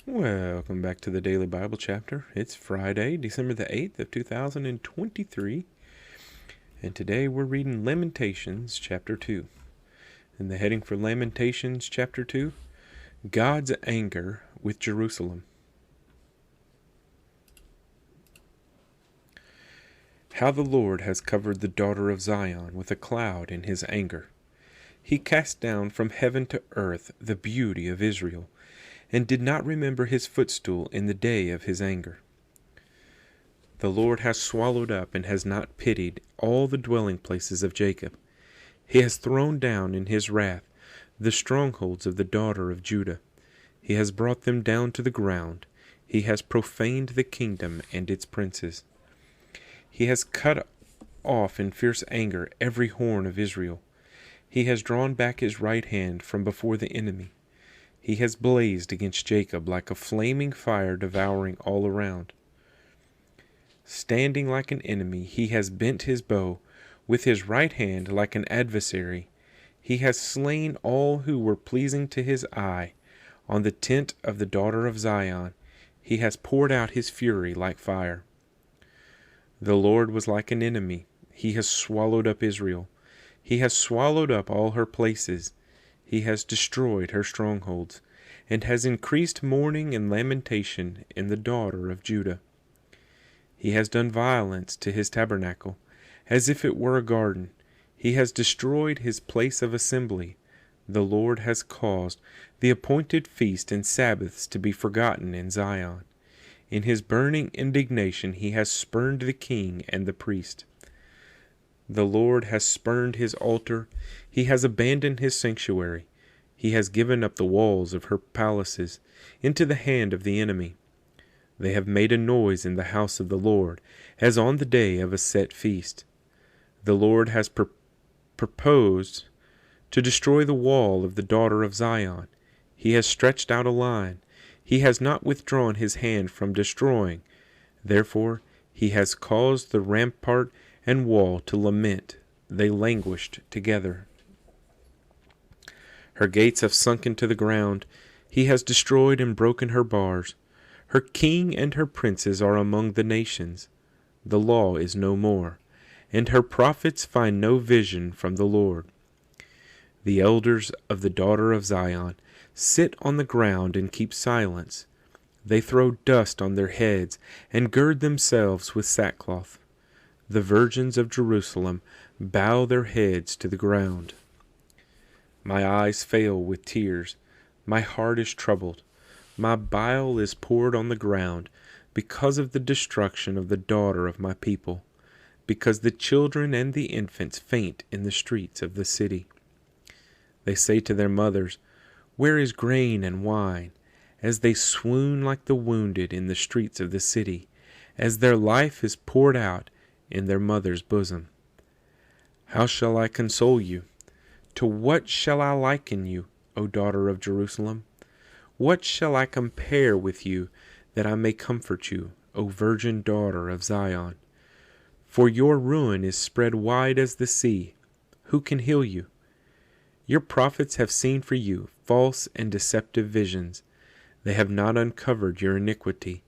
Welcome back to the Daily Bible Chapter. It's Friday, December the 8th of 2023, and today we're reading Lamentations chapter 2. And the heading for Lamentations chapter 2, God's Anger with Jerusalem. How the Lord has covered the daughter of Zion with a cloud in his anger. He cast down from heaven to earth the beauty of Israel, and did not remember his footstool in the day of his anger. The Lord has swallowed up and has not pitied all the dwelling places of Jacob. He has thrown down in his wrath the strongholds of the daughter of Judah. He has brought them down to the ground. He has profaned the kingdom and its princes. He has cut off in fierce anger every horn of Israel. He has drawn back his right hand from before the enemy. He has blazed against Jacob like a flaming fire, devouring all around. Standing like an enemy, he has bent his bow with his right hand like an adversary. He has slain all who were pleasing to his eye. On the tent of the daughter of Zion, he has poured out his fury like fire. The Lord was like an enemy. He has swallowed up Israel. He has swallowed up all her places. He has destroyed her strongholds, and has increased mourning and lamentation in the daughter of Judah. He has done violence to his tabernacle, as if it were a garden. He has destroyed his place of assembly. The Lord has caused the appointed feast and Sabbaths to be forgotten in Zion. In his burning indignation he has spurned the king and the priest. The Lord has spurned his altar. He has abandoned his sanctuary. He has given up the walls of her palaces into the hand of the enemy. They have made a noise in the house of the Lord, as on the day of a set feast. The Lord has proposed to destroy the wall of the daughter of Zion. He has stretched out a line. He has not withdrawn his hand from destroying. Therefore he has caused the rampart and wall to lament. They languished together. Her gates have sunk into the ground. He has destroyed and broken her bars. Her king and her princes are among the nations. The law is no more, and her prophets find no vision from the Lord. The elders of the daughter of Zion sit on the ground and keep silence. They throw dust on their heads and gird themselves with sackcloth. The virgins of Jerusalem bow their heads to the ground. My eyes fail with tears. My heart is troubled. My bile is poured on the ground because of the destruction of the daughter of my people, because the children and the infants faint in the streets of the city. They say to their mothers, "Where is grain and wine?" as they swoon like the wounded in the streets of the city, as their life is poured out in their mother's bosom. How shall I console you? To what shall I liken you, O daughter of Jerusalem? What shall I compare with you, that I may comfort you, O virgin daughter of Zion? For your ruin is spread wide as the sea. Who can heal you? Your prophets have seen for you false and deceptive visions. They have not uncovered your iniquity,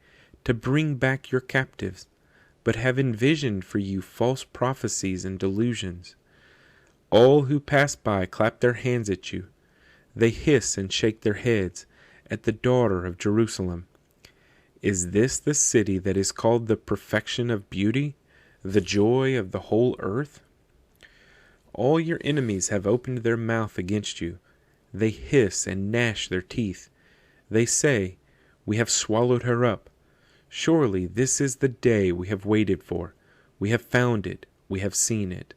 to bring back your captives, but have envisioned for you false prophecies and delusions. All who pass by clap their hands at you. They hiss and shake their heads at the daughter of Jerusalem. Is this the city that is called the perfection of beauty, the joy of the whole earth? All your enemies have opened their mouth against you. They hiss and gnash their teeth. They say, "We have swallowed her up. Surely this is the day we have waited for. We have found it. We have seen it."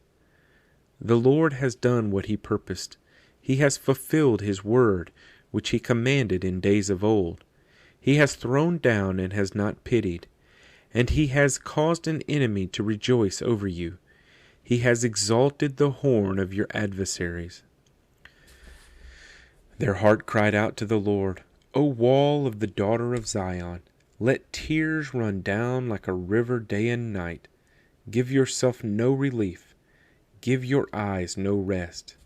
The Lord has done what he purposed. He has fulfilled his word, which he commanded in days of old. He has thrown down and has not pitied, and he has caused an enemy to rejoice over you. He has exalted the horn of your adversaries. Their heart cried out to the Lord, "O wall of the daughter of Zion, let tears run down like a river day and night. Give yourself no relief. Give your eyes no rest.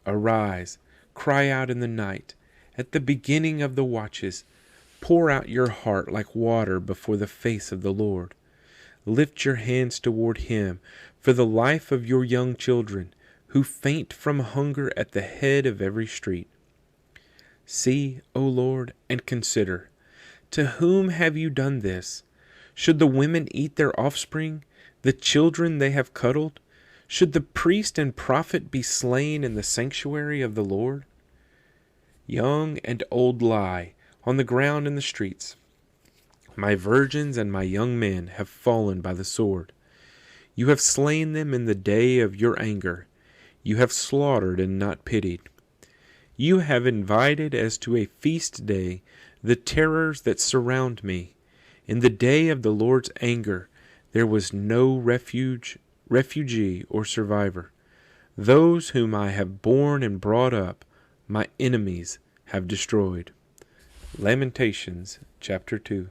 Arise, cry out in the night, at the beginning of the watches. Pour out your heart like water before the face of the Lord. Lift your hands toward him for the life of your young children, who faint from hunger at the head of every street. See, O Lord, and consider, to whom have you done this? Should the women eat their offspring, the children they have cuddled? Should the priest and prophet be slain in the sanctuary of the Lord? Young and old lie on the ground in the streets. My virgins and my young men have fallen by the sword. You have slain them in the day of your anger. You have slaughtered and not pitied. You have invited as to a feast day the terrors that surround me. In the day of the Lord's anger there was no refugee or survivor. Those whom I have borne and brought up, my enemies have destroyed. Lamentations chapter 2.